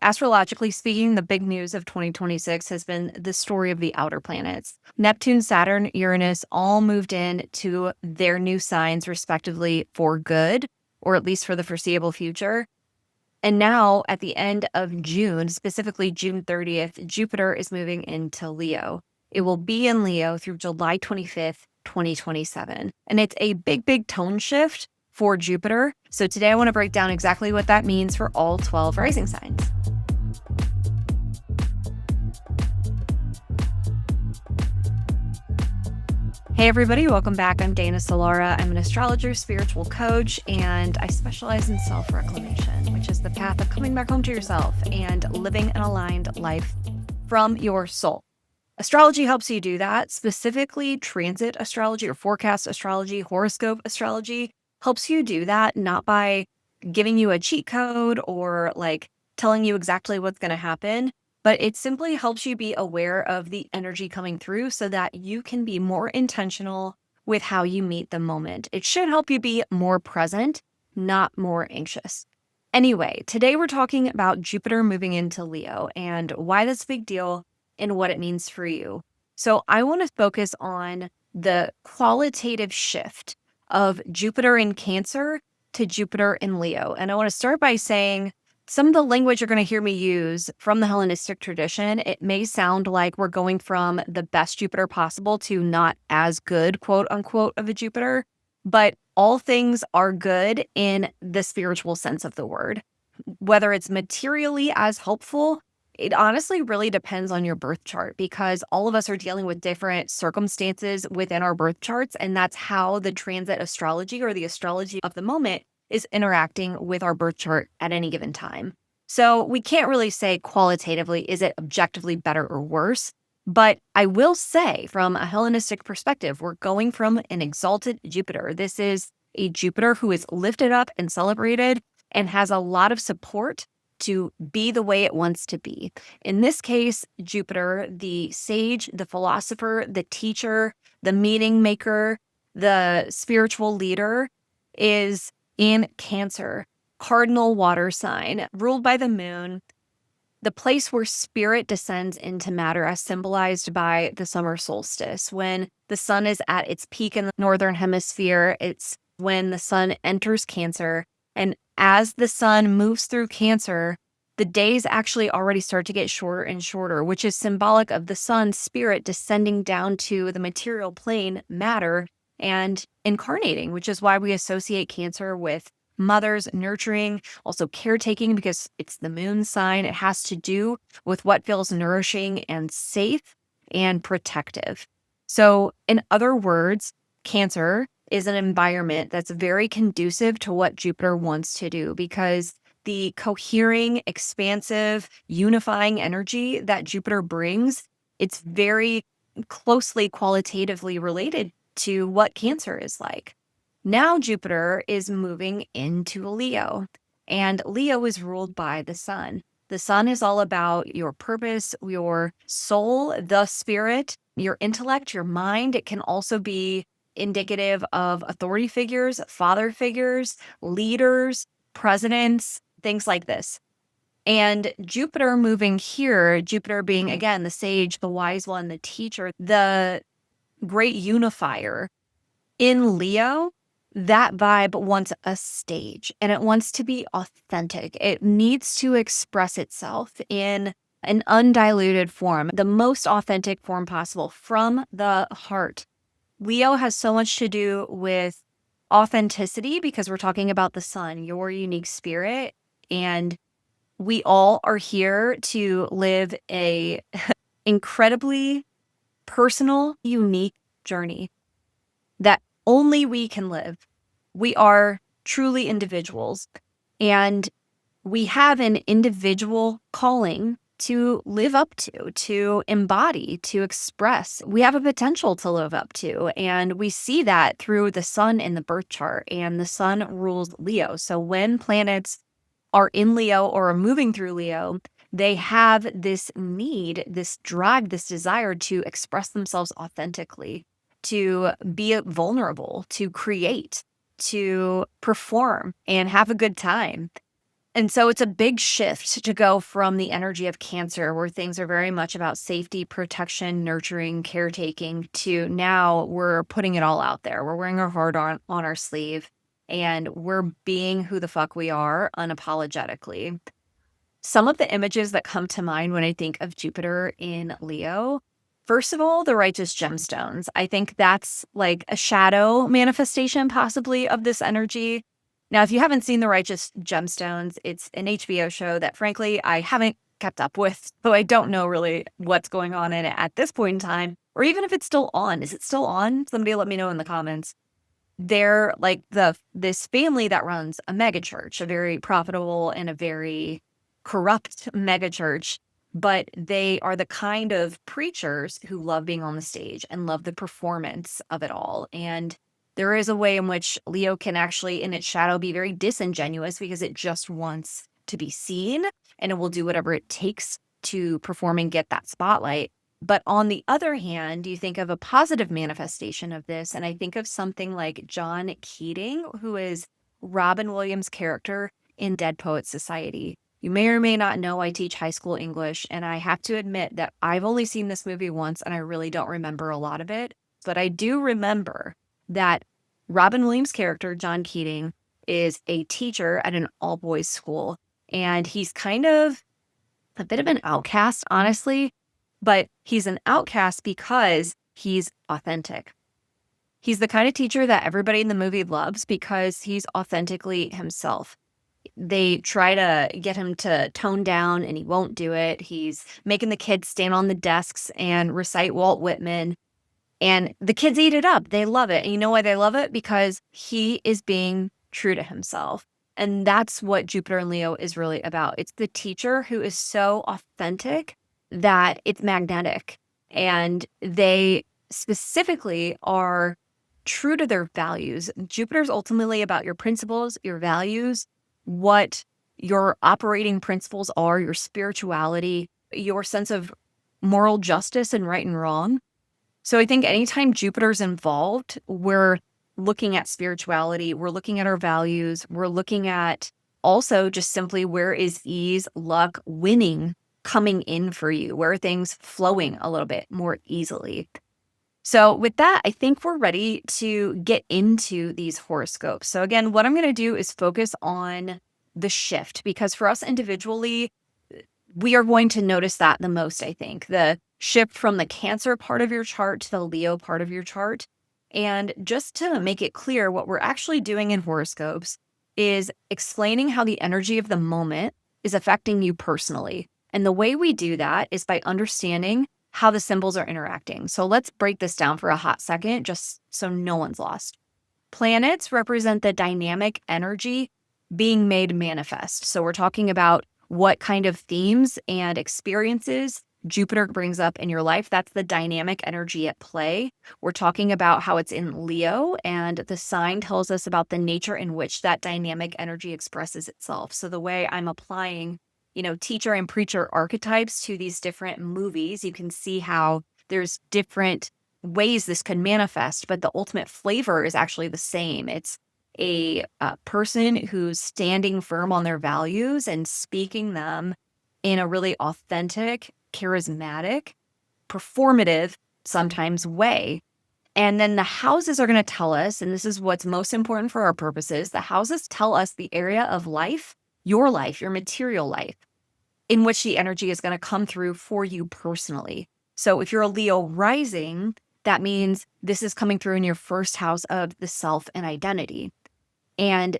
Astrologically speaking, the big news of 2026 has been the story of the outer planets. Neptune, Saturn, Uranus all moved in to their new signs, respectively, for good, or at least for the foreseeable future. And now, at the end of June, specifically June 30th, Jupiter is moving into Leo. It will be in Leo through July 25th, 2027. And it's a big, big tone shift for Jupiter. So today I want to break down exactly what that means for all 12 rising signs. Hey everybody, welcome back. I'm Dana Solara. I'm an astrologer, spiritual coach, and I specialize in self-reclamation, which is the path of coming back home to yourself and living an aligned life from your soul. Astrology helps you do that. Specifically, transit astrology or forecast astrology, horoscope astrology helps you do that, not by giving you a cheat code or like telling you exactly what's going to happen, but it simply helps you be aware of the energy coming through so that you can be more intentional with how you meet the moment. It should help you be more present, not more anxious. Anyway, today we're talking about Jupiter moving into Leo and why that's a big deal and what it means for you. So I want to focus on the qualitative shift of Jupiter in Cancer to Jupiter in Leo. And I want to start by saying some of the language you're going to hear me use from the Hellenistic tradition, it may sound like we're going from the best Jupiter possible to not as good, quote unquote, of a Jupiter, but all things are good in the spiritual sense of the word. Whether it's materially as helpful, it honestly really depends on your birth chart because all of us are dealing with different circumstances within our birth charts. And that's how the transit astrology or the astrology of the moment is interacting with our birth chart at any given time. So we can't really say qualitatively, is it objectively better or worse? But I will say from a Hellenistic perspective, we're going from an exalted Jupiter. This is a Jupiter who is lifted up and celebrated and has a lot of support to be the way it wants to be. In this case, Jupiter, the sage, the philosopher, the teacher, the meaning maker, the spiritual leader, is in Cancer, cardinal water sign, ruled by the moon, the place where spirit descends into matter as symbolized by the summer solstice. When the sun is at its peak in the northern hemisphere, it's when the sun enters Cancer. And as the sun moves through Cancer, the days actually already start to get shorter and shorter, which is symbolic of the sun's spirit descending down to the material plane, matter, and incarnating, which is why we associate Cancer with mothers, nurturing, also caretaking because it's the moon sign. It has to do with what feels nourishing and safe and protective. So in other words, Cancer is an environment that's very conducive to what Jupiter wants to do because the cohering, expansive, unifying energy that Jupiter brings, it's very closely qualitatively related to what Cancer is like. Now Jupiter is moving into Leo, and Leo is ruled by the sun. The sun is all about your purpose, your soul, the spirit, your intellect, your mind. It can also be indicative of authority figures, father figures, leaders, presidents, things like this. And Jupiter moving here, Jupiter being, again, the sage, the wise one, the teacher, the great unifier in Leo, that vibe wants a stage and it wants to be authentic. It needs to express itself in an undiluted form, the most authentic form possible from the heart. Leo has so much to do with authenticity because we're talking about the sun, your unique spirit, and we all are here to live a incredibly personal, unique journey that only we can live. We are truly individuals, and we have an individual calling to live up to embody, to express. We have a potential to live up to, and we see that through the sun in the birth chart, and the sun rules Leo. So when planets are in Leo or are moving through Leo, they have this need, this drive, this desire to express themselves authentically, to be vulnerable, to create, to perform and have a good time. And so it's a big shift to go from the energy of Cancer, where things are very much about safety, protection, nurturing, caretaking, to now we're putting it all out there. We're wearing our heart on our sleeve and we're being who the fuck we are unapologetically. Some of the images that come to mind when I think of Jupiter in Leo, first of all, the righteous gemstones. I think that's like a shadow manifestation possibly of this energy. Now, if you haven't seen The Righteous Gemstones, it's an HBO show that frankly I haven't kept up with, so I don't know really what's going on in it at this point in time, or even if it's still on. Is it still on? Somebody let me know in the comments. They're like this family that runs a mega church, a very profitable and a very corrupt mega church, but they are the kind of preachers who love being on the stage and love the performance of it all. And there is a way in which Leo can actually, in its shadow, be very disingenuous because it just wants to be seen and it will do whatever it takes to perform and get that spotlight. But on the other hand, you think of a positive manifestation of this, and I think of something like John Keating, who is Robin Williams' character in Dead Poets Society. You may or may not know I teach high school English, and I have to admit that I've only seen this movie once, and I really don't remember a lot of it. But I do remember that Robin Williams' character, John Keating, is a teacher at an all-boys school, and he's kind of a bit of an outcast, honestly. But he's an outcast because he's authentic. He's the kind of teacher that everybody in the movie loves because he's authentically himself. They try to get him to tone down and he won't do it. He's making the kids stand on the desks and recite Walt Whitman. And the kids eat it up. They love it. And you know why they love it? Because he is being true to himself. And that's what Jupiter and Leo is really about. It's the teacher who is so authentic that it's magnetic, and they specifically are true to their values. Jupiter's ultimately about your principles, your values, what your operating principles are, your spirituality, your sense of moral justice and right and wrong. So I think anytime Jupiter's involved, we're looking at spirituality, we're looking at our values, we're looking at also just simply where is ease, luck, winning coming in for you? Where are things flowing a little bit more easily? So with that, I think we're ready to get into these horoscopes. So again, what I'm going to do is focus on the shift, because for us individually, we are going to notice that the most, I think. The shift from the Cancer part of your chart to the Leo part of your chart. And just to make it clear, what we're actually doing in horoscopes is explaining how the energy of the moment is affecting you personally. And the way we do that is by understanding how the symbols are interacting. So let's break this down for a hot second, just so no one's lost. Planets represent the dynamic energy being made manifest. So we're talking about what kind of themes and experiences Jupiter brings up in your life. That's the dynamic energy at play. We're talking about how it's in Leo, and the sign tells us about the nature in which that dynamic energy expresses itself. So the way I'm applying teacher and preacher archetypes to these different movies, you can see how there's different ways this could manifest, but the ultimate flavor is actually the same. It's a person who's standing firm on their values and speaking them in a really authentic, charismatic, performative, sometimes way. And then the houses are going to tell us, and this is what's most important for our purposes, the houses tell us the area of life, your material life, in which the energy is going to come through for you personally. So if you're a Leo rising, that means this is coming through in your first house of the self and identity. And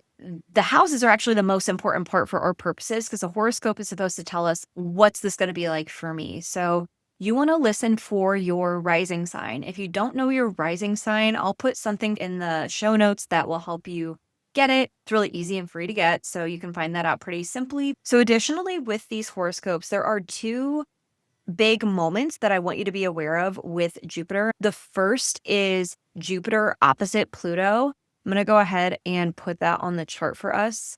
the houses are actually the most important part for our purposes, because a horoscope is supposed to tell us, what's this going to be like for me? So you want to listen for your rising sign. If you don't know your rising sign, I'll put something in the show notes that will help you get it. It's really easy and free to get, so you can find that out pretty simply. So additionally, with these horoscopes, there are two big moments that I want you to be aware of with Jupiter. The first is Jupiter opposite Pluto. I'm going to go ahead and put that on the chart for us.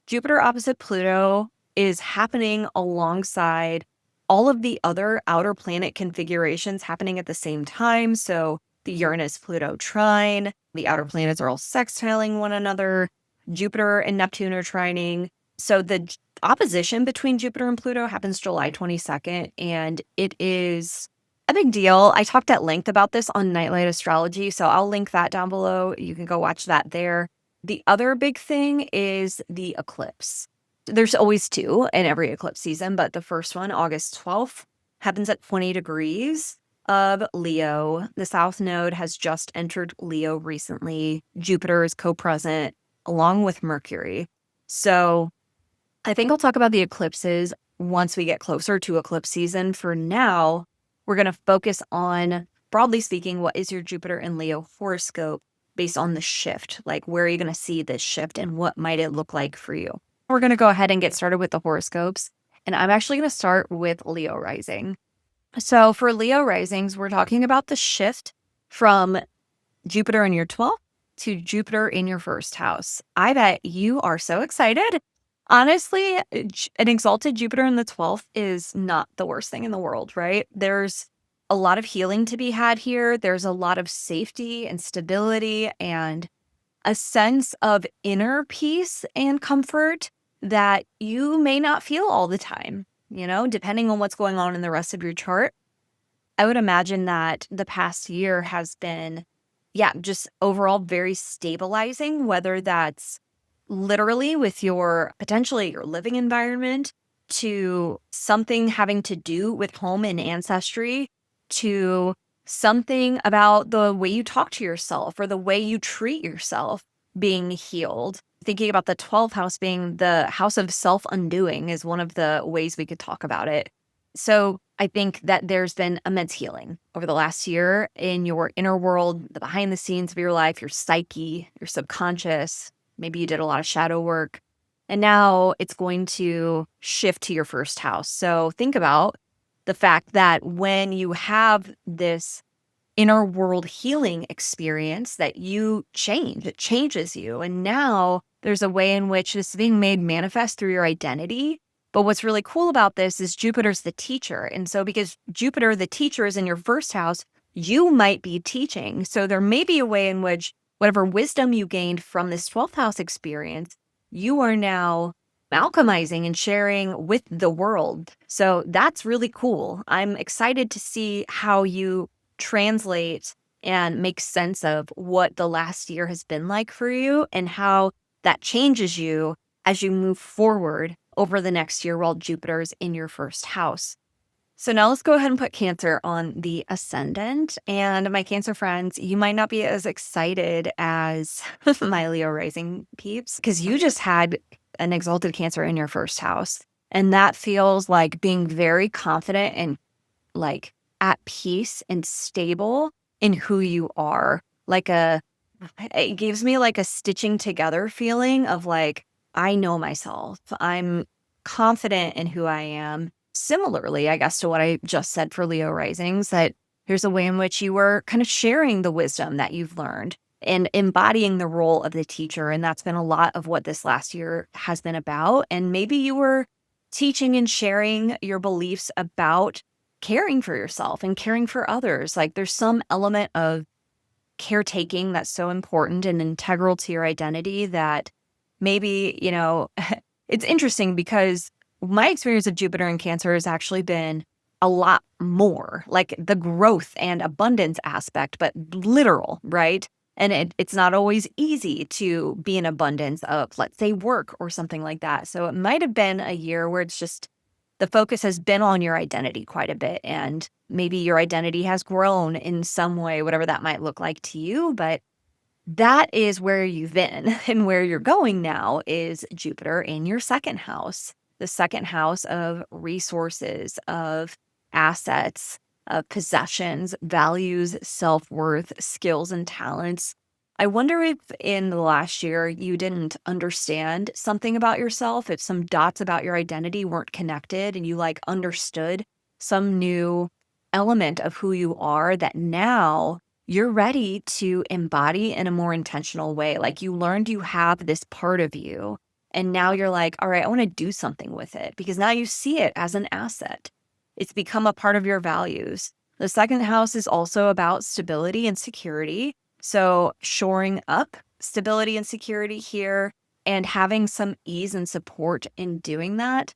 Jupiter opposite Pluto is happening alongside all of the other outer planet configurations happening at the same time. So the Uranus-Pluto trine, the outer planets are all sextiling one another. Jupiter and Neptune are trining. So the opposition between Jupiter and Pluto happens July 22nd, and it is a big deal. I talked at length about this on Nightlight Astrology, so I'll link that down below. You can go watch that there. The other big thing is the eclipse. There's always two in every eclipse season, but the first one, August 12th, happens at 20 degrees of Leo. The South Node has just entered Leo recently. Jupiter is co-present along with Mercury. So I think I'll talk about the eclipses once we get closer to eclipse season. For now, we're going to focus on, broadly speaking, what is your Jupiter and Leo horoscope based on the shift? Like, where are you going to see this shift and what might it look like for you? We're going to go ahead and get started with the horoscopes. And I'm actually going to start with Leo Rising. So for Leo Risings, we're talking about the shift from Jupiter in your 12th to Jupiter in your first house. I bet you are so excited. Honestly, an exalted Jupiter in the 12th is not the worst thing in the world, right? There's a lot of healing to be had here. There's a lot of safety and stability and a sense of inner peace and comfort that you may not feel all the time, depending on what's going on in the rest of your chart. I would imagine that the past year has been, just overall very stabilizing, whether that's literally with potentially your living environment, to something having to do with home and ancestry, to something about the way you talk to yourself or the way you treat yourself being healed. Thinking about the 12th house being the house of self-undoing is one of the ways we could talk about it. So I think that there's been immense healing over the last year in your inner world, the behind the scenes of your life, your psyche, your subconscious. Maybe you did a lot of shadow work. And now it's going to shift to your first house. So think about the fact that when you have this inner world healing experience that you change, it changes you. And now there's a way in which this is being made manifest through your identity. But what's really cool about this is Jupiter's the teacher. And so because Jupiter, the teacher, is in your first house, you might be teaching. So there may be a way in which whatever wisdom you gained from this 12th house experience, you are now alchemizing and sharing with the world. So that's really cool. I'm excited to see how you translate and make sense of what the last year has been like for you and how that changes you as you move forward over the next year while Jupiter's in your first house. So now let's go ahead and put Cancer on the ascendant. And my Cancer friends, you might not be as excited as my Leo rising peeps because you just had an exalted Cancer in your first house. And that feels like being very confident and like at peace and stable in who you are. It gives me like a stitching together feeling of like, I know myself. I'm confident in who I am. Similarly, I guess, to what I just said for Leo risings, that here's a way in which you were kind of sharing the wisdom that you've learned and embodying the role of the teacher. And that's been a lot of what this last year has been about. And maybe you were teaching and sharing your beliefs about caring for yourself and caring for others. Like there's some element of caretaking that's so important and integral to your identity that maybe, it's interesting because my experience of Jupiter in Cancer has actually been a lot more like the growth and abundance aspect, but literal, right? And it's not always easy to be in abundance of, let's say, work or something like that. So it might have been a year where it's just the focus has been on your identity quite a bit. And maybe your identity has grown in some way, whatever that might look like to you. But that is where you've been. And where you're going now is Jupiter in your second house, the second house of resources, of assets, of possessions, values, self-worth, skills, and talents. I wonder if in the last year you didn't understand something about yourself, if some dots about your identity weren't connected and you understood some new element of who you are that now you're ready to embody in a more intentional way. Like you learned you have this part of you and now you're like, all right, I want to do something with it because now you see it as an asset. It's become a part of your values. The second house is also about stability and security. So shoring up stability and security here, and having some ease and support in doing that.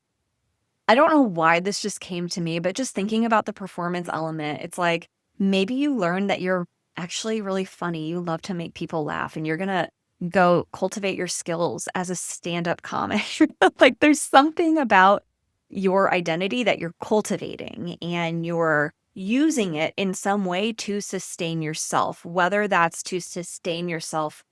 I don't know why this just came to me, but just thinking about the performance element, it's like maybe you learned that you're actually really funny. You love to make people laugh, and you're going to go cultivate your skills as a stand-up comic. Like there's something about your identity that you're cultivating and you're using it in some way to sustain yourself, whether that's to sustain yourself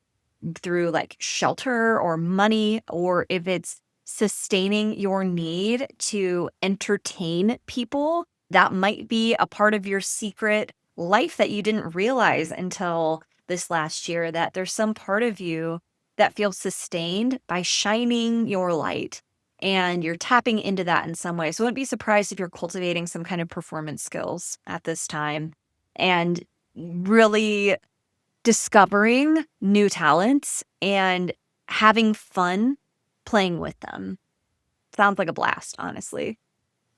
through like shelter or money, or if it's sustaining your need to entertain people, that might be a part of your secret life that you didn't realize until this last year, that there's some part of you that feels sustained by shining your light, and you're tapping into that in some way. So I wouldn't be surprised if you're cultivating some kind of performance skills at this time and really discovering new talents and having fun playing with them. Sounds like a blast, honestly.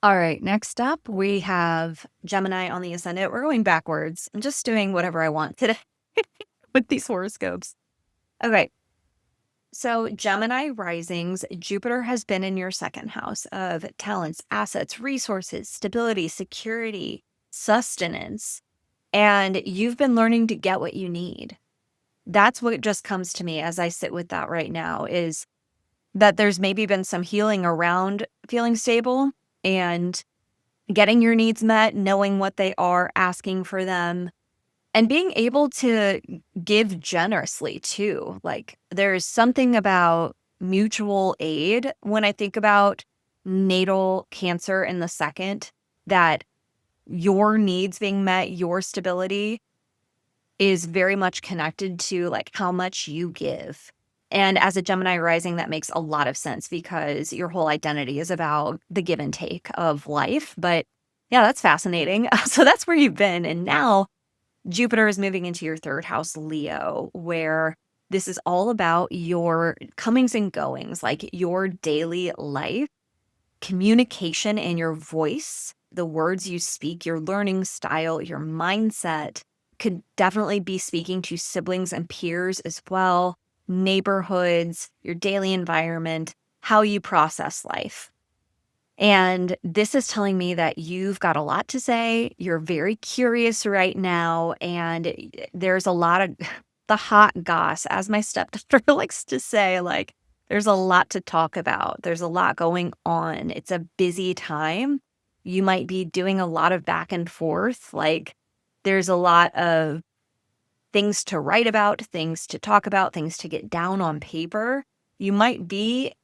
All right, next up, we have Gemini on the ascendant. We're going backwards. I'm just doing whatever I want today with these horoscopes. Okay, so Gemini risings, Jupiter has been in your second house of talents, assets, resources, stability, security, sustenance, and you've been learning to get what you need. That's what just comes to me as I sit with that right now, is that there's maybe been some healing around feeling stable and getting your needs met, knowing what they are, asking for them, and being able to give generously too. Like there's something about mutual aid when I think about natal Cancer in the second, that your needs being met, your stability is very much connected to like how much you give. And as a Gemini rising, that makes a lot of sense because your whole identity is about the give and take of life. But yeah, that's fascinating. So that's where you've been. And now Jupiter is moving into your third house, Leo, where this is all about your comings and goings, like your daily life, communication and your voice, the words you speak, your learning style, your mindset could definitely be speaking to siblings and peers as well, neighborhoods, your daily environment, how you process life. And this is telling me that you've got a lot to say. You're very curious right now. And there's a lot of the hot goss, as my stepdaughter likes to say, like, there's a lot to talk about. There's a lot going on. It's a busy time. You might be doing a lot of back and forth. Like, there's a lot of things to write about, things to talk about, things to get down on paper. You might be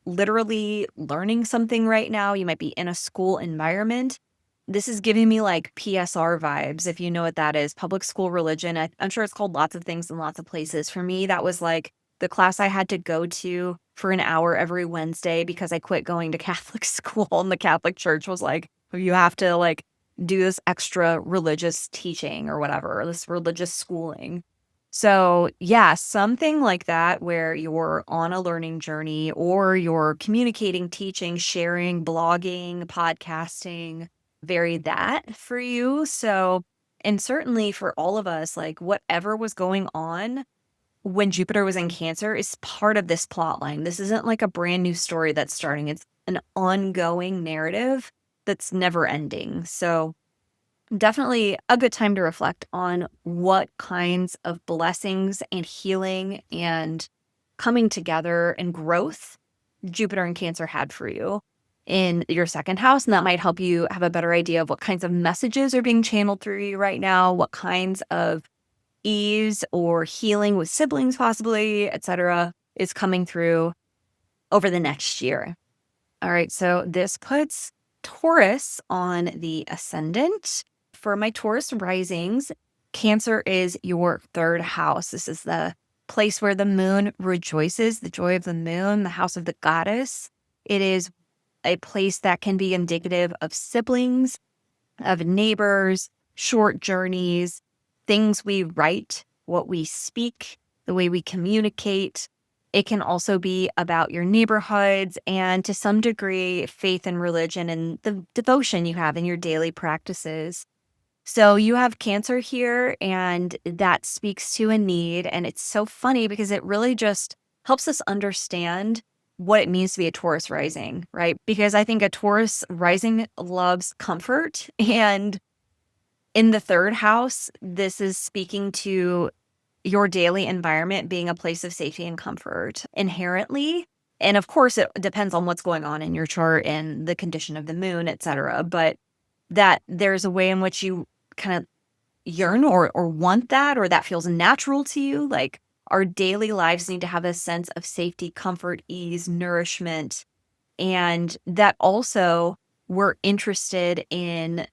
literally learning something right now. You might be in a school environment. This is giving me like PSR vibes, if you know what that is, public school religion. I'm sure it's called lots of things in lots of places. For me, that was like the class I had to go to for an hour every Wednesday because I quit going to Catholic school, and the Catholic Church was like, you have to like do this extra religious teaching or whatever, this religious schooling. So yeah, something like that where you're on a learning journey or you're communicating, teaching, sharing, blogging, podcasting, very that for you. So, and certainly for all of us, like whatever was going on when Jupiter was in Cancer is part of this plot line. This isn't like a brand new story that's starting. It's an ongoing narrative that's never ending. So definitely a good time to reflect on what kinds of blessings and healing and coming together and growth Jupiter and Cancer had for you in your second house. And that might help you have a better idea of what kinds of messages are being channeled through you right now, what kinds of ease or healing with siblings possibly, etc., is coming through over the next year. All right, so this puts Taurus on the ascendant. For my Taurus risings, Cancer is your third house. This is the place where the moon rejoices, the joy of the moon, the house of the goddess. It is a place that can be indicative of siblings, of neighbors, short journeys, things we write, what we speak, the way we communicate. It can also be about your neighborhoods and to some degree, faith and religion and the devotion you have in your daily practices. So you have Cancer here, and that speaks to a need. And it's so funny because it really just helps us understand what it means to be a Taurus rising, right? Because I think a Taurus rising loves comfort. And in the third house, this is speaking to your daily environment being a place of safety and comfort inherently. And of course, it depends on what's going on in your chart and the condition of the moon, et cetera. But that there's a way in which you kind of yearn or want that, or that feels natural to you. Like our daily lives need to have a sense of safety, comfort, ease, nourishment. And that also we're interested in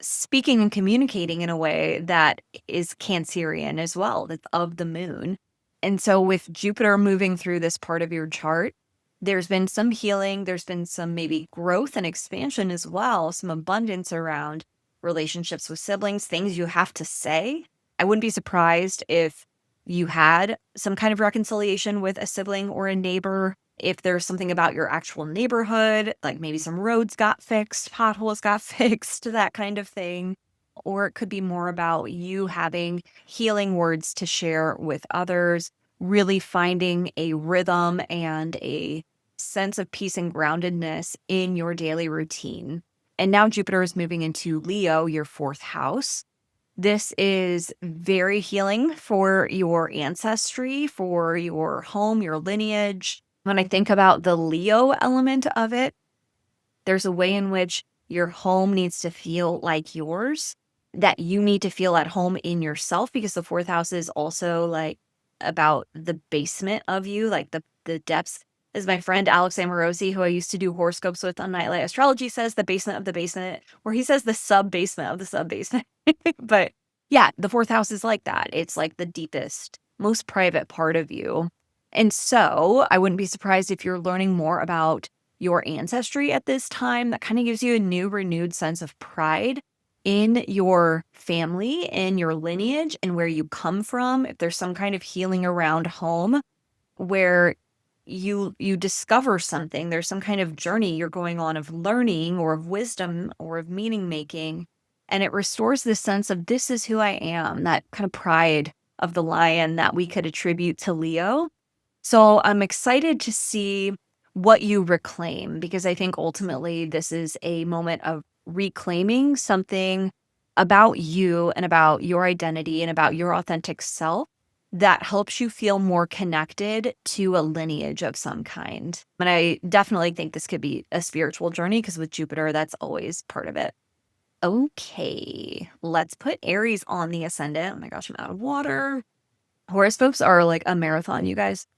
speaking and communicating in a way that is Cancerian as well, that's of the moon. And so with Jupiter moving through this part of your chart, there's been some healing, there's been some maybe growth and expansion as well, some abundance around relationships with siblings, things you have to say. I wouldn't be surprised if you had some kind of reconciliation with a sibling or a neighbor. If there's something about your actual neighborhood, like maybe some roads got fixed, potholes got fixed, that kind of thing. Or it could be more about you having healing words to share with others, really finding a rhythm and a sense of peace and groundedness in your daily routine. And now Jupiter is moving into Leo, your fourth house. This is very healing for your ancestry, for your home, your lineage. When I think about the Leo element of it, there's a way in which your home needs to feel like yours, that you need to feel at home in yourself, because the fourth house is also like about the basement of you, like the depths. As my friend Alex Amorosi, who I used to do horoscopes with on Nightlight Astrology, says, the basement of the basement, or he says the sub basement of the sub basement. But yeah, the fourth house is like that. It's like the deepest, most private part of you. And so I wouldn't be surprised if you're learning more about your ancestry at this time. That kind of gives you a new, renewed sense of pride in your family, in your lineage, and where you come from. If there's some kind of healing around home where you discover something, there's some kind of journey you're going on of learning or of wisdom or of meaning making, and it restores this sense of this is who I am, that kind of pride of the lion that we could attribute to Leo. So I'm excited to see what you reclaim, because I think ultimately this is a moment of reclaiming something about you and about your identity and about your authentic self that helps you feel more connected to a lineage of some kind. And I definitely think this could be a spiritual journey, because with Jupiter, that's always part of it. Okay, let's put Aries on the ascendant. Oh my gosh, I'm out of water. Horoscopes are like a marathon, you guys.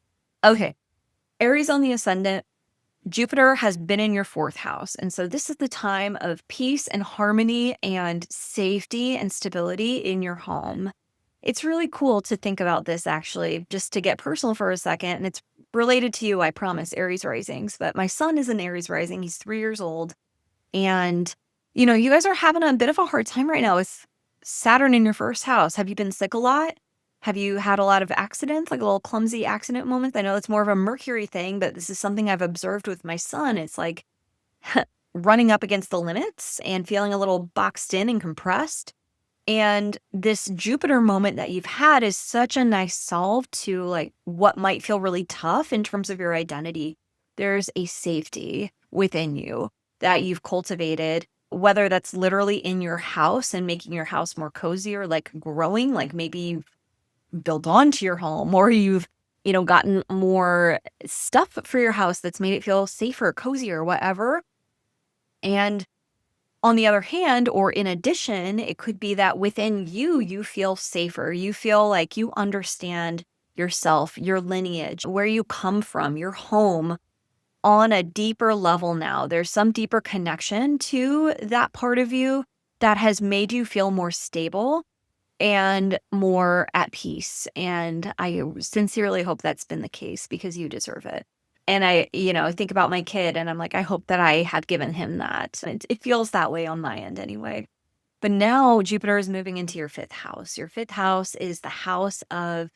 Okay, Aries on the ascendant, Jupiter has been in your fourth house. And so this is the time of peace and harmony and safety and stability in your home. It's really cool to think about this, actually, just to get personal for a second. And it's related to you, I promise, Aries risings. But my son is an Aries rising. He's 3 years old. And, you guys are having a bit of a hard time right now with Saturn in your first house. Have you been sick a lot? Have you had a lot of accidents, like little clumsy accident moments? I know it's more of a Mercury thing, but this is something I've observed with my son. It's like running up against the limits and feeling a little boxed in and compressed. And this Jupiter moment that you've had is such a nice solve to like what might feel really tough in terms of your identity. There's a safety within you that you've cultivated, whether that's literally in your house and making your house more cozy, or like growing, like maybe you've built onto your home, or you've, gotten more stuff for your house that's made it feel safer, cozier, whatever. And on the other hand, or in addition, it could be that within you, you feel safer. You feel like you understand yourself, your lineage, where you come from, your home on a deeper level now. There's some deeper connection to that part of you that has made you feel more stable and more at peace. And I sincerely hope that's been the case, because you deserve it. And I think about my kid and I'm like, I hope that I have given him that. It feels that way on my end anyway. But now Jupiter is moving into your fifth house. Your fifth house is the house of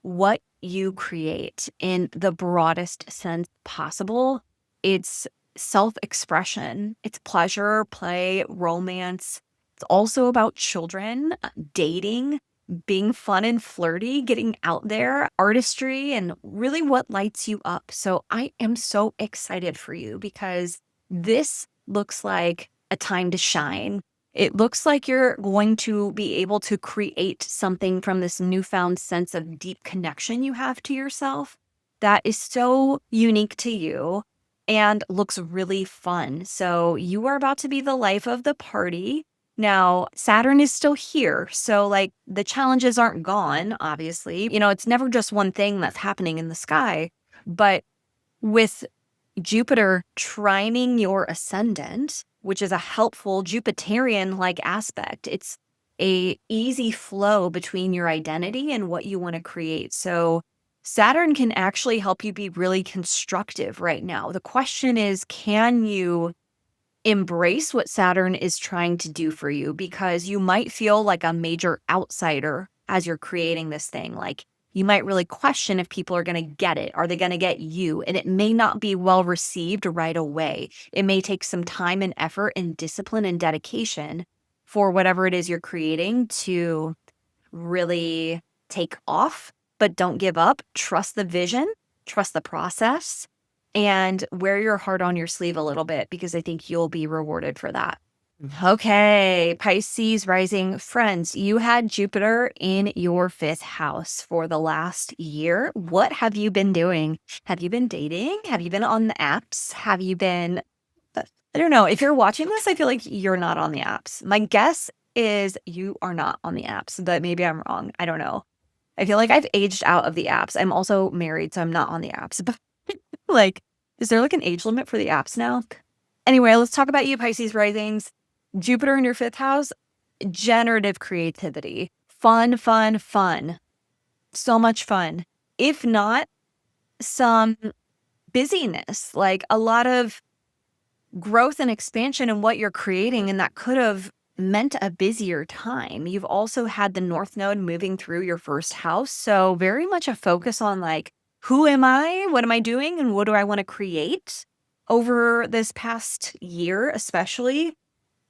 what you create in the broadest sense possible. It's self-expression, it's pleasure, play, romance. It's also about children, dating. being fun and flirty, getting out there, artistry, and really what lights you up. So I am so excited for you because this looks like a time to shine. It looks like you're going to be able to create something from this newfound sense of deep connection you have to yourself that is so unique to you and looks really fun. So you are about to be the life of the party. Now, Saturn is still here. So, like, the challenges aren't gone, obviously. It's never just one thing that's happening in the sky. But with Jupiter trining your ascendant, which is a helpful Jupiterian-like aspect, it's a easy flow between your identity and what you want to create. So, Saturn can actually help you be really constructive right now. The question is, can you embrace what Saturn is trying to do for you? Because you might feel like a major outsider as you're creating this thing. Like, you might really question if people are going to get it. Are they going to get you? And it may not be well received right away. It may take some time and effort and discipline and dedication for whatever it is you're creating to really take off, but don't give up. Trust the vision, trust the process, and wear your heart on your sleeve a little bit because I think you'll be rewarded for that. Okay, Pisces rising friends, you had Jupiter in your fifth house for the last year. What have you been doing? Have you been dating? Have you been on the apps? Have you been, I don't know. If you're watching this, I feel like you're not on the apps. My guess is you are not on the apps, but maybe I'm wrong. I don't know. I feel like I've aged out of the apps. I'm also married, so I'm not on the apps. But like, is there like an age limit for the apps now? Anyway, let's talk about you, Pisces risings. Jupiter in your fifth house, generative creativity. Fun, fun, fun. So much fun. If not, some busyness, like a lot of growth and expansion in what you're creating, and that could have meant a busier time. You've also had the North Node moving through your first house. So very much a focus on like, who am I? What am I doing? And what do I want to create over this past year, especially?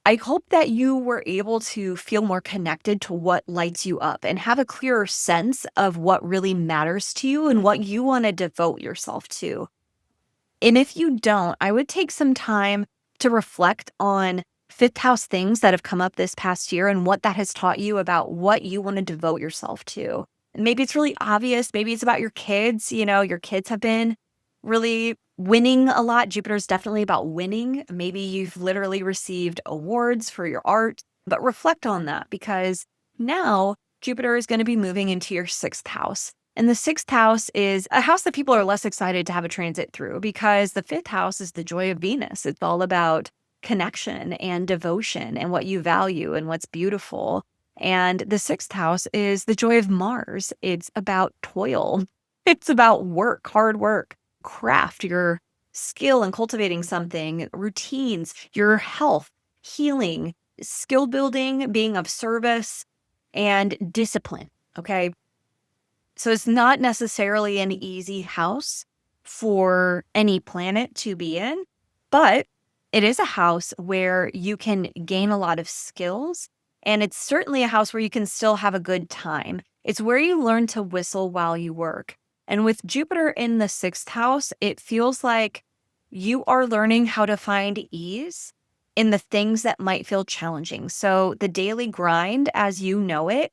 I hope that you were able to feel more connected to what lights you up and have a clearer sense of what really matters to you and what you want to devote yourself to. And if you don't, I would take some time to reflect on fifth house things that have come up this past year and what that has taught you about what you want to devote yourself to. And maybe it's really obvious. Maybe it's about your kids. Your kids have been really winning a lot. Jupiter's definitely about winning. Maybe you've literally received awards for your art, but reflect on that because now Jupiter is going to be moving into your sixth house. And the sixth house is a house that people are less excited to have a transit through because the fifth house is the joy of Venus. It's all about connection and devotion and what you value and what's beautiful. And the sixth house is the joy of Mars. It's about toil. It's about work, hard work, craft, your skill in cultivating something, routines, your health, healing, skill building, being of service, and discipline. Okay. So it's not necessarily an easy house for any planet to be in, but it is a house where you can gain a lot of skills. And it's certainly a house where you can still have a good time. It's where you learn to whistle while you work. And with Jupiter in the sixth house, it feels like you are learning how to find ease in the things that might feel challenging. So the daily grind as you know it,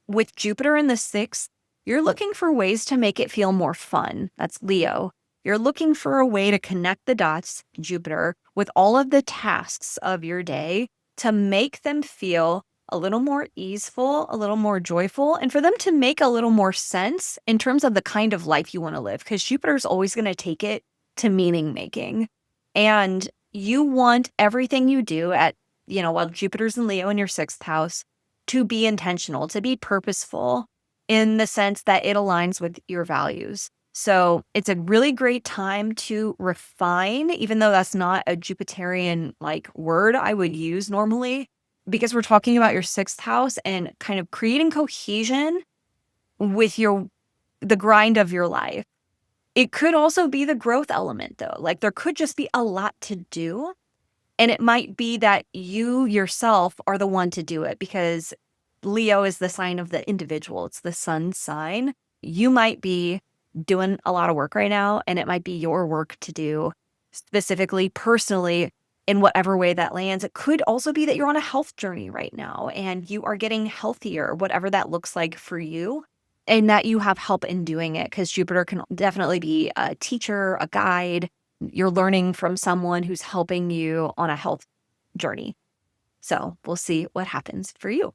with Jupiter in the sixth, you're looking for ways to make it feel more fun. That's Leo. You're looking for a way to connect the dots, Jupiter, with all of the tasks of your day to make them feel a little more easeful, a little more joyful, and for them to make a little more sense in terms of the kind of life you want to live, because Jupiter's always going to take it to meaning making. And you want everything you do while Jupiter's in Leo in your sixth house to be intentional, to be purposeful in the sense that it aligns with your values. So it's a really great time to refine, even though that's not a Jupiterian like word I would use normally, because we're talking about your sixth house and kind of creating cohesion with the grind of your life. It could also be the growth element though. Like there could just be a lot to do. And it might be that you yourself are the one to do it because Leo is the sign of the individual. It's the sun sign. You might be doing a lot of work right now, and it might be your work to do specifically, personally, in whatever way that lands. It could also be that you're on a health journey right now and you are getting healthier, whatever that looks like for you, and that you have help in doing it, because Jupiter can definitely be a teacher, a guide. You're learning from someone who's helping you on a health journey. So we'll see what happens for you.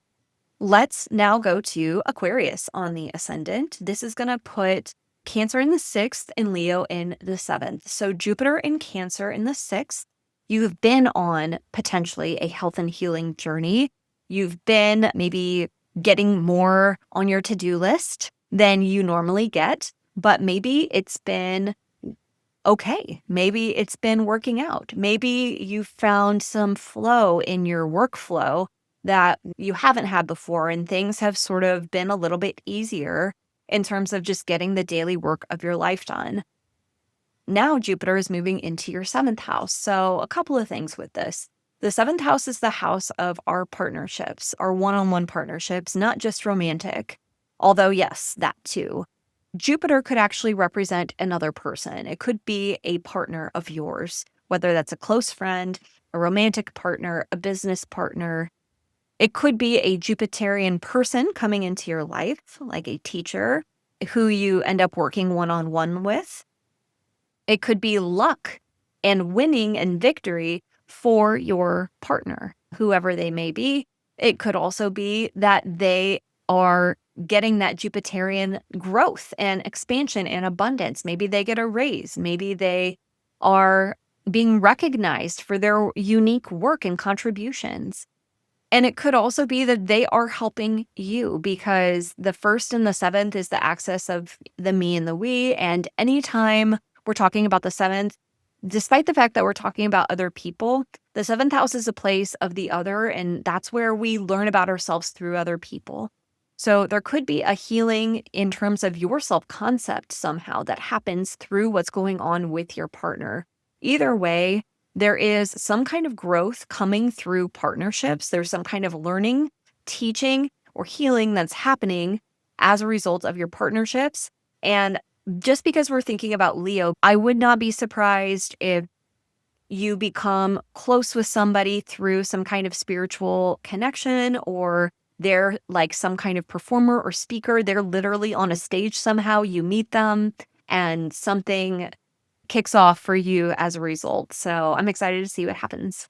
Let's now go to Aquarius on the ascendant. This is going to put Cancer in the 6th and Leo in the 7th. So Jupiter in Cancer in the 6th, you've been on potentially a health and healing journey. You've been maybe getting more on your to-do list than you normally get, but maybe it's been okay. Maybe it's been working out. Maybe you found some flow in your workflow that you haven't had before, and things have sort of been a little bit easier in terms of just getting the daily work of your life done. Now Jupiter is moving into your 7th house. So a couple of things with this. The 7th house is the house of our partnerships, our one-on-one partnerships, not just romantic, although yes, that too. Jupiter could actually represent another person. It could be a partner of yours, whether that's a close friend, a romantic partner, a business partner. It could be a Jupiterian person coming into your life, like a teacher who you end up working one-on-one with. It could be luck and winning and victory for your partner, whoever they may be. It could also be that they are getting that Jupiterian growth and expansion and abundance. Maybe they get a raise. Maybe they are being recognized for their unique work and contributions. And it could also be that they are helping you, because the 1st and the 7th is the axis of the me and the we. And anytime we're talking about the 7th, despite the fact that we're talking about other people, the 7th house is a place of the other, and that's where we learn about ourselves through other people. So there could be a healing in terms of your self-concept somehow that happens through what's going on with your partner. Either way, there is some kind of growth coming through partnerships. There's some kind of learning, teaching, or healing that's happening as a result of your partnerships. And just because we're thinking about Leo, I would not be surprised if you become close with somebody through some kind of spiritual connection, or they're like some kind of performer or speaker. They're literally on a stage somehow. You meet them and something kicks off for you as a result. So I'm excited to see what happens.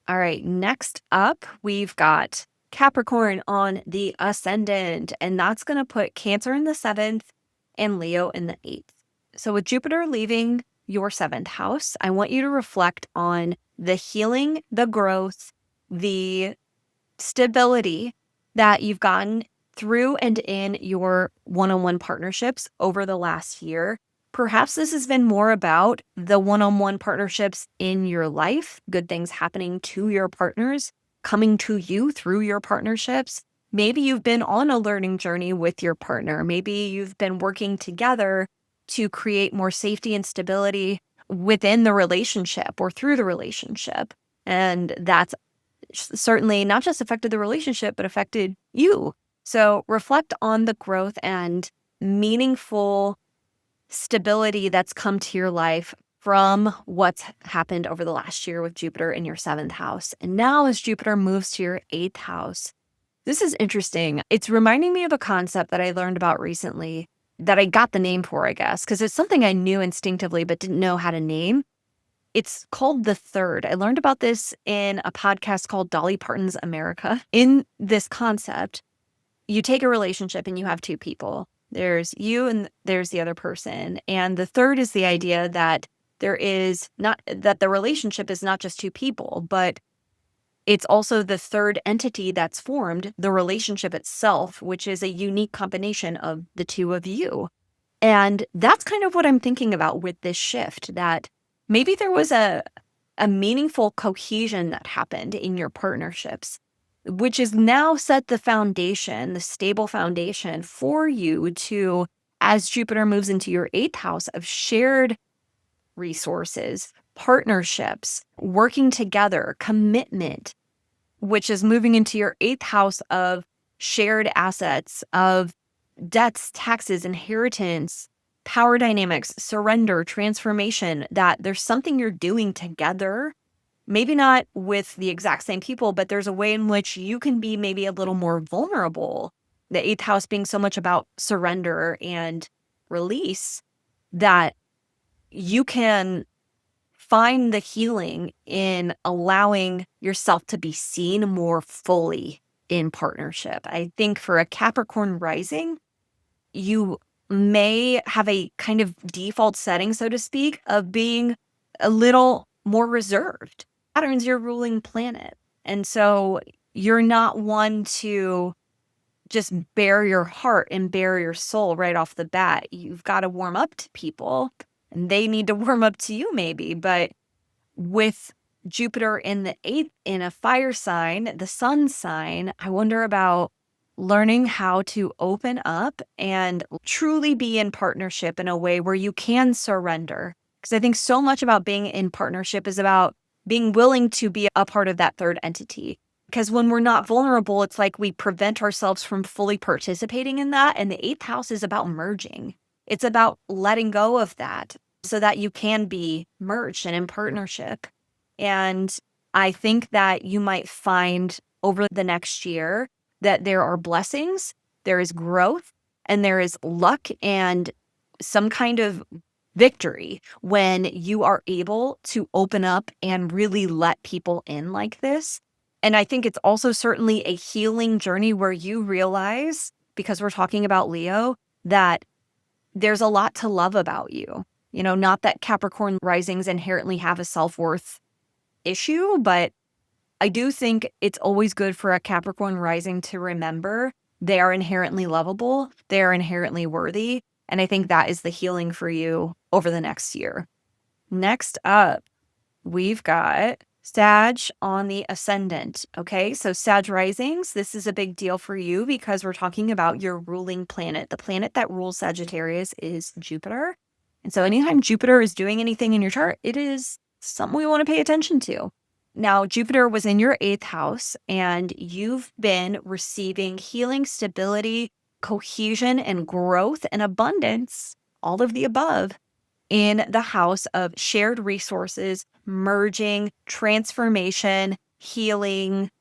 All right, next up, we've got Capricorn on the ascendant, and that's going to put Cancer in the 7th and Leo in the 8th. So with Jupiter leaving your 7th house, I want you to reflect on the healing, the growth, the stability that you've gotten through and in your one-on-one partnerships over the last year. Perhaps this has been more about the one-on-one partnerships in your life, good things happening to your partners, coming to you through your partnerships. Maybe you've been on a learning journey with your partner. Maybe you've been working together to create more safety and stability within the relationship or through the relationship. And that's certainly not just affected the relationship, but affected you. So reflect on the growth and meaningful stability that's come to your life from what's happened over the last year with Jupiter in your 7th house. And now as Jupiter moves to your 8th house, this is interesting. It's reminding me of a concept that I learned about recently that I got the name for, I guess, because it's something I knew instinctively but didn't know how to name. It's called the third. I learned about this in a podcast called Dolly Parton's America. In this concept, you take a relationship and you have two people. There's you and there's the other person. And the third is the idea that there is not, that the relationship is not just two people, but it's also the third entity that's formed, the relationship itself, which is a unique combination of the two of you. And that's kind of what I'm thinking about with this shift, that maybe there was a meaningful cohesion that happened in your partnerships, which has now set the foundation, the stable foundation for you to, as Jupiter moves into your 8th house of shared resources, partnerships, working together, commitment, which is moving into your 8th house of shared assets, of debts, taxes, inheritance, power dynamics, surrender, transformation, that there's something you're doing together. Maybe not with the exact same people, but there's a way in which you can be maybe a little more vulnerable. The eighth house being so much about surrender and release, that you can find the healing in allowing yourself to be seen more fully in partnership. I think for a Capricorn rising, you may have a kind of default setting, so to speak, of being a little more reserved. Saturn's your ruling planet. And so you're not one to just bare your heart and bare your soul right off the bat. You've got to warm up to people and they need to warm up to you maybe. But with Jupiter in the eighth in a fire sign, the sun sign, I wonder about learning how to open up and truly be in partnership in a way where you can surrender. Because I think so much about being in partnership is about being willing to be a part of that third entity. Because when we're not vulnerable, it's like we prevent ourselves from fully participating in that. And the eighth house is about merging. It's about letting go of that so that you can be merged and in partnership. And I think that you might find over the next year that there are blessings, there is growth, and there is luck and some kind of victory when you are able to open up and really let people in like this. And I think it's also certainly a healing journey where you realize, because we're talking about Leo, that there's a lot to love about you. You know, not that Capricorn risings inherently have a self-worth issue, but I do think it's always good for a Capricorn rising to remember they are inherently lovable, they are inherently worthy, and I think that is the healing for you over the next year. Next up, we've got Sag on the ascendant. Okay, so Sag risings, this is a big deal for you because we're talking about your ruling planet. The planet that rules Sagittarius is Jupiter. And so anytime Jupiter is doing anything in your chart, it is something we want to pay attention to. Now, Jupiter was in your eighth house, and you've been receiving healing, stability, cohesion, and growth and abundance, all of the above, in the house of shared resources, merging, transformation, healing,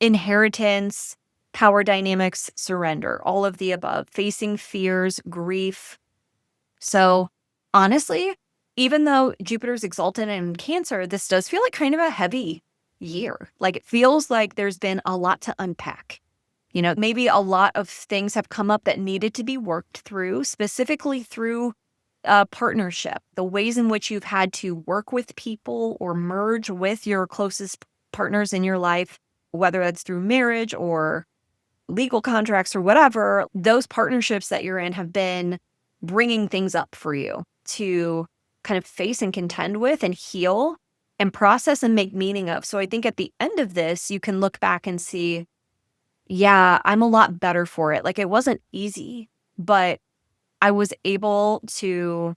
inheritance, power dynamics, surrender, all of the above, facing fears, grief. So honestly, even though Jupiter's exalted in Cancer, this does feel like kind of a heavy year. Like it feels like there's been a lot to unpack. You know, maybe a lot of things have come up that needed to be worked through, specifically through partnership, the ways in which you've had to work with people or merge with your closest partners in your life, whether that's through marriage or legal contracts or whatever, those partnerships that you're in have been bringing things up for you to kind of face and contend with and heal and process and make meaning of. So I think at the end of this, you can look back and see, yeah, I'm a lot better for it. Like it wasn't easy, but I was able to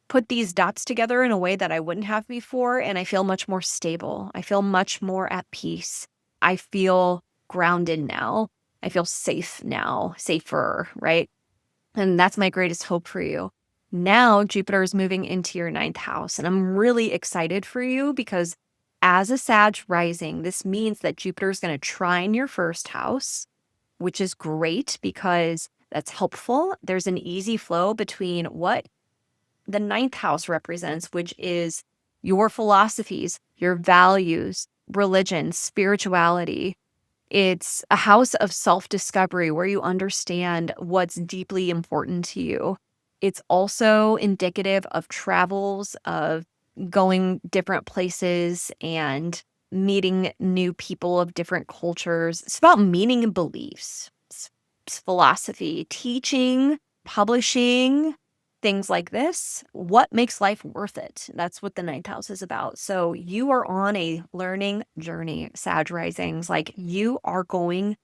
put these dots together in a way that I wouldn't have before. And I feel much more stable. I feel much more at peace. I feel grounded now. I feel safe now, safer, right? And that's my greatest hope for you. Now Jupiter is moving into your ninth house. And I'm really excited for you because as a Sag rising, this means that Jupiter is going to trine your first house, which is great because that's helpful. There's an easy flow between what the ninth house represents, which is your philosophies, your values, religion, spirituality. It's a house of self-discovery where you understand what's deeply important to you. It's also indicative of travels, of going different places and meeting new people of different cultures. It's about meaning and beliefs. It's philosophy, teaching, publishing, things like this. What makes life worth it? That's what the ninth house is about. So you are on a learning journey, Sag risings. Like you are going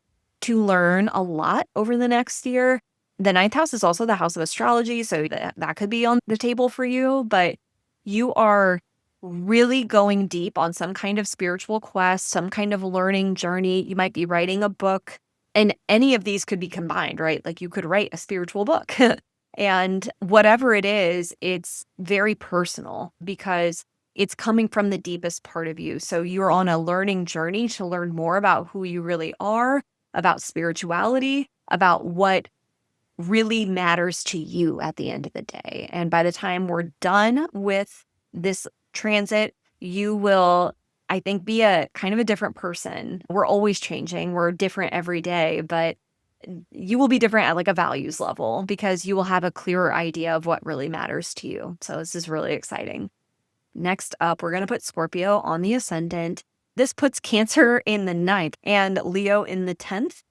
to learn a lot over the next year. The ninth house is also the house of astrology. So that could be on the table for you, but you are really going deep on some kind of spiritual quest, some kind of learning journey. You might be writing a book. And any of these could be combined, right? Like you could write a spiritual book. And whatever it is, it's very personal because it's coming from the deepest part of you. So you're on a learning journey to learn more about who you really are, about spirituality, about what really matters to you at the end of the day. And by the time we're done with this transit, you will, I think, be a kind of a different person. We're always changing. We're different every day, but you will be different at like a values level because you will have a clearer idea of what really matters to you. So this is really exciting. Next up, we're going to put Scorpio on the ascendant. This puts Cancer in the ninth and Leo in the 10th.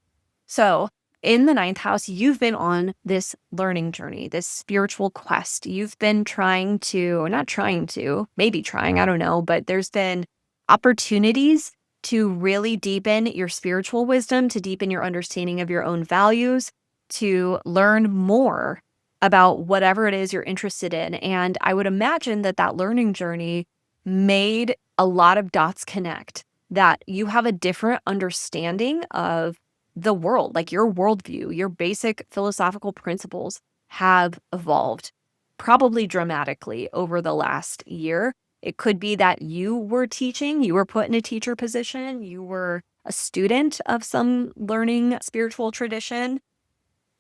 So in the ninth house, you've been on this learning journey, this spiritual quest. You've been trying to, not trying to, maybe trying, I don't know, but there's been opportunities to really deepen your spiritual wisdom, to deepen your understanding of your own values, to learn more about whatever it is you're interested in. And I would imagine that that learning journey made a lot of dots connect, that you have a different understanding of the world, like your worldview, your basic philosophical principles have evolved probably dramatically over the last year. It could be that you were teaching, you were put in a teacher position, you were a student of some learning spiritual tradition.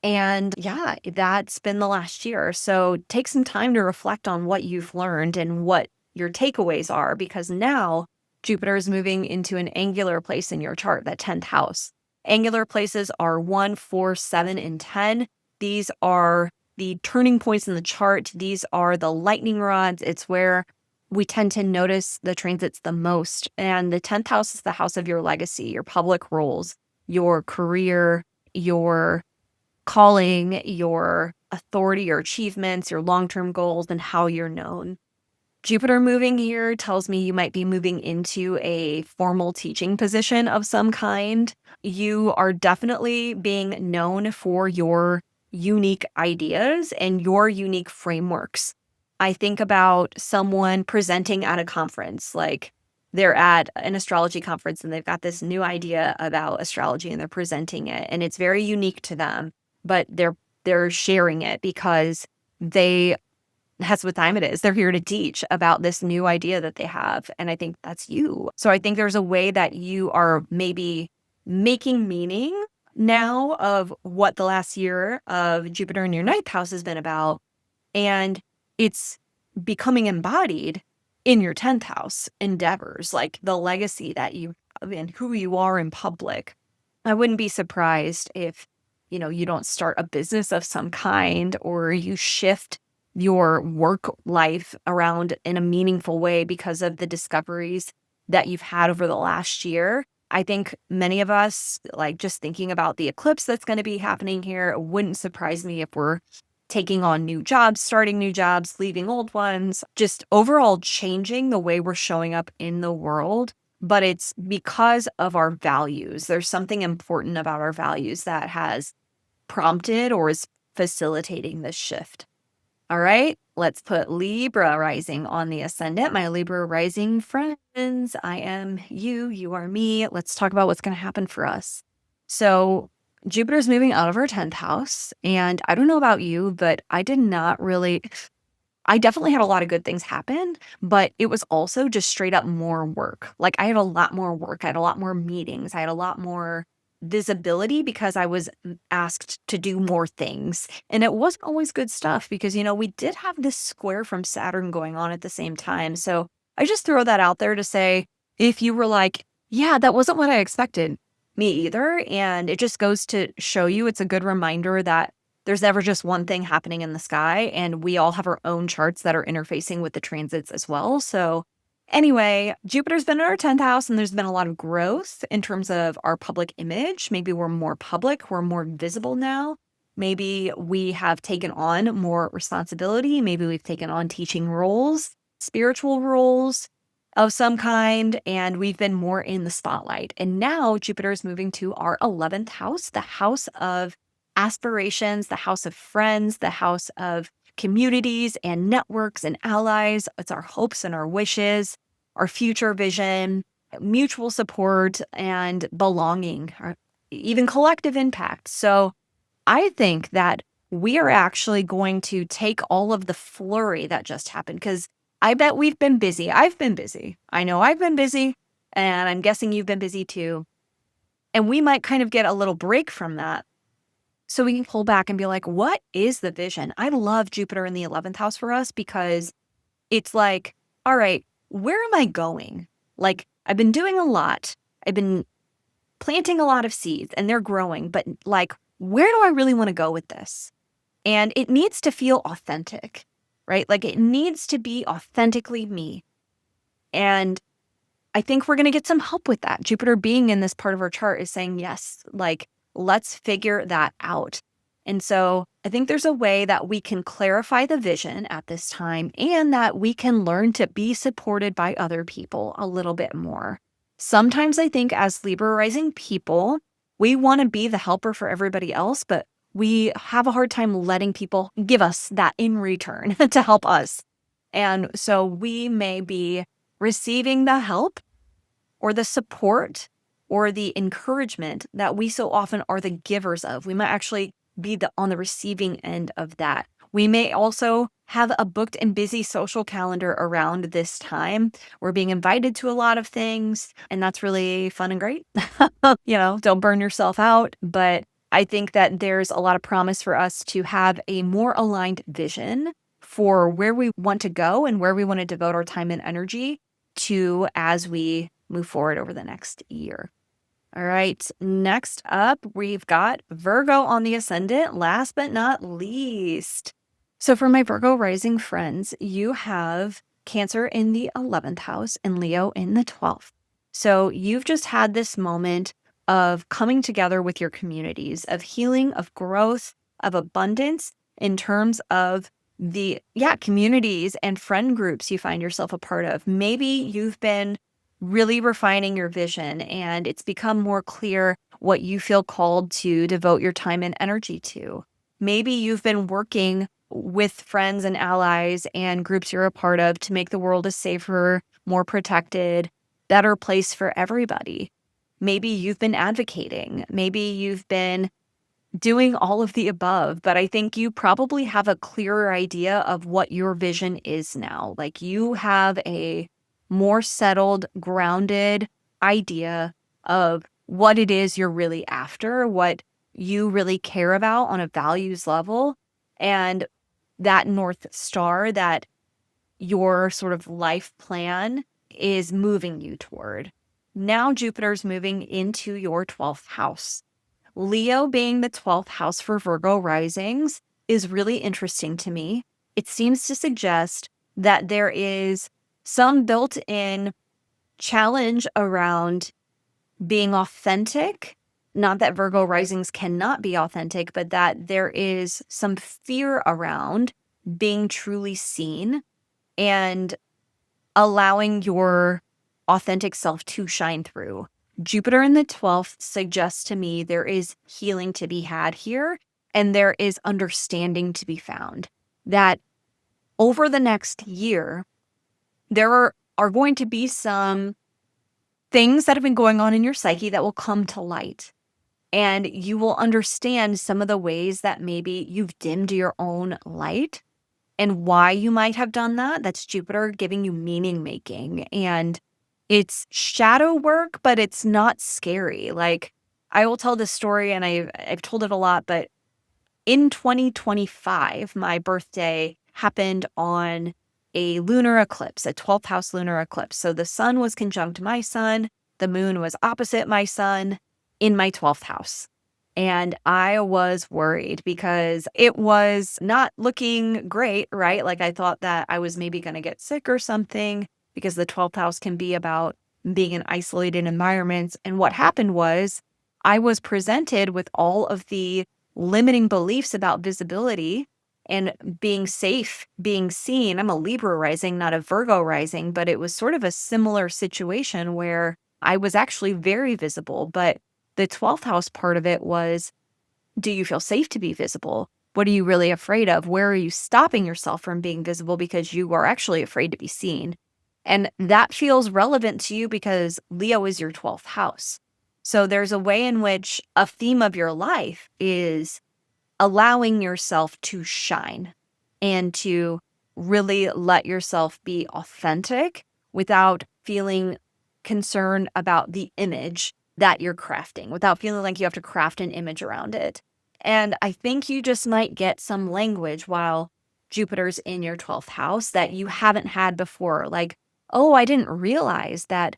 And yeah, that's been the last year. So take some time to reflect on what you've learned and what your takeaways are, because now Jupiter is moving into an angular place in your chart, that 10th house. Angular places are 1, 4, 7, and 10. These are the turning points in the chart. These are the lightning rods. It's where we tend to notice the transits the most. And the 10th house is the house of your legacy, your public roles, your career, your calling, your authority, your achievements, your long-term goals, and how you're known. Jupiter moving here tells me you might be moving into a formal teaching position of some kind. You are definitely being known for your unique ideas and your unique frameworks. I think about someone presenting at a conference, like they're at an astrology conference and they've got this new idea about astrology and they're presenting it and it's very unique to them, but they're sharing it because that's what time it is. They're here to teach about this new idea that they have. And I think that's you. So I think there's a way that you are maybe making meaning now of what the last year of Jupiter in your ninth house has been about. And it's becoming embodied in your 10th house endeavors, like the legacy that you have and who you are in public. I wouldn't be surprised if, you don't start a business of some kind or you shift your work life around in a meaningful way because of the discoveries that you've had over the last year. I think many of us, like just thinking about the eclipse that's going to be happening here, it wouldn't surprise me if we're taking on new jobs, starting new jobs, leaving old ones, just overall changing the way we're showing up in the world. But it's because of our values. There's something important about our values that has prompted or is facilitating this shift. All right, let's put Libra Rising on the ascendant. My Libra Rising friends, I am you, you are me. Let's talk about what's going to happen for us. So Jupiter's moving out of our 10th house. And I don't know about you, but I definitely had a lot of good things happen, but it was also just straight up more work. Like I had a lot more work. I had a lot more meetings. I had a lot more visibility because I was asked to do more things. And it wasn't always good stuff because, we did have this square from Saturn going on at the same time. So I just throw that out there to say, if you were like, yeah, that wasn't what I expected, me either. And it just goes to show you, it's a good reminder that there's never just one thing happening in the sky, and we all have our own charts that are interfacing with the transits as well. So anyway, Jupiter's been in our 10th house, and there's been a lot of growth in terms of our public image. Maybe we're more public, we're more visible now. Maybe we have taken on more responsibility. Maybe we've taken on teaching roles, spiritual roles of some kind, and we've been more in the spotlight. And now Jupiter is moving to our 11th house, the house of aspirations, the house of friends, the house of communities and networks and allies. It's our hopes and our wishes, our future vision, mutual support, and belonging. even collective impact. So I think that we are actually going to take all of the flurry that just happened, because I bet we've been busy. I've been busy. I know I've been busy, and I'm guessing you've been busy too. And we might kind of get a little break from that. So we can pull back and be like, what is the vision? I love Jupiter in the 11th house for us, because it's like, all right, where am I going? Like, I've been doing a lot. I've been planting a lot of seeds and they're growing, but like, where do I really want to go with this? And it needs to feel authentic, right? Like, it needs to be authentically me. And I think we're going to get some help with that. Jupiter being in this part of our chart is saying, yes, like, let's figure that out. And so I think there's a way that we can clarify the vision at this time, and that we can learn to be supported by other people a little bit more. Sometimes I think as Libra rising people, we want to be the helper for everybody else, but we have a hard time letting people give us that in return to help us. And so we may be receiving the help or the support or the encouragement that we so often are the givers of. We might actually be on the receiving end of that. We may also have a booked and busy social calendar around this time. We're being invited to a lot of things, and that's really fun and great. Don't burn yourself out. But I think that there's a lot of promise for us to have a more aligned vision for where we want to go and where we want to devote our time and energy to as we move forward over the next year. All right, next up, we've got Virgo on the ascendant, last but not least. So for my Virgo rising friends, you have Cancer in the 11th house and Leo in the 12th. So you've just had this moment of coming together with your communities, of healing, of growth, of abundance in terms of the communities and friend groups you find yourself a part of. Maybe you've been really refining your vision and it's become more clear what you feel called to devote your time and energy to. Maybe you've been working with friends and allies and groups you're a part of to make the world a safer, more protected, better place for everybody. Maybe you've been advocating. Maybe you've been doing all of the above, but I think you probably have a clearer idea of what your vision is now. Like, you have a more settled, grounded idea of what it is you're really after, what you really care about on a values level, and that North Star that your sort of life plan is moving you toward. Now Jupiter's moving into your 12th house. Leo being the 12th house for Virgo risings is really interesting to me. It seems to suggest that there is some built-in challenge around being authentic. Not that Virgo risings cannot be authentic, but that there is some fear around being truly seen and allowing your authentic self to shine through. Jupiter in the 12th suggests to me there is healing to be had here, and there is understanding to be found. That over the next year, there are going to be some things that have been going on in your psyche that will come to light. And you will understand some of the ways that maybe you've dimmed your own light and why you might have done that. That's Jupiter giving you meaning making. And it's shadow work, but it's not scary. Like, I will tell this story, and I've told it a lot, but in 2025, my birthday happened on a lunar eclipse, a 12th house lunar eclipse. So the sun was conjunct my sun, the moon was opposite my sun in my 12th house. And I was worried because it was not looking great, right? Like, I thought that I was maybe going to get sick or something, because the 12th house can be about being in isolated environments. And what happened was I was presented with all of the limiting beliefs about visibility and being safe, being seen. I'm a Libra rising, not a Virgo rising, but it was sort of a similar situation where I was actually very visible. But the 12th house part of it was, do you feel safe to be visible? What are you really afraid of? Where are you stopping yourself from being visible because you are actually afraid to be seen? And that feels relevant to you because Leo is your 12th house. So there's a way in which a theme of your life is allowing yourself to shine and to really let yourself be authentic without feeling concerned about the image that you're crafting, without feeling like you have to craft an image around it. And I think you just might get some language while Jupiter's in your 12th house that you haven't had before. Like, oh, I didn't realize that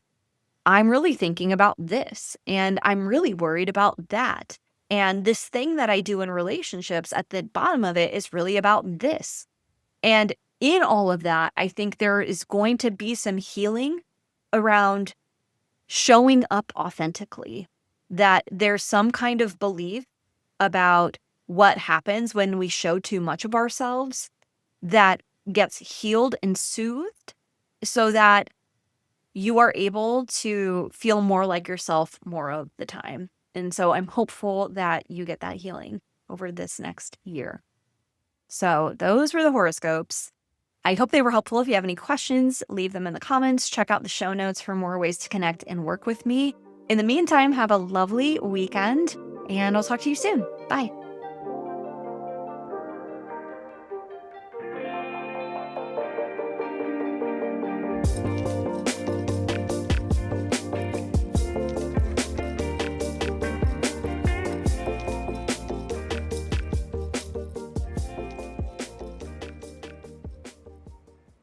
I'm really thinking about this and I'm really worried about that. And this thing that I do in relationships at the bottom of it is really about this. And in all of that, I think there is going to be some healing around showing up authentically, that there's some kind of belief about what happens when we show too much of ourselves that gets healed and soothed so that you are able to feel more like yourself more of the time. And so I'm hopeful that you get that healing over this next year. So those were the horoscopes. I hope they were helpful. If you have any questions, leave them in the comments. Check out the show notes for more ways to connect and work with me. In the meantime, have a lovely weekend, and I'll talk to you soon. Bye.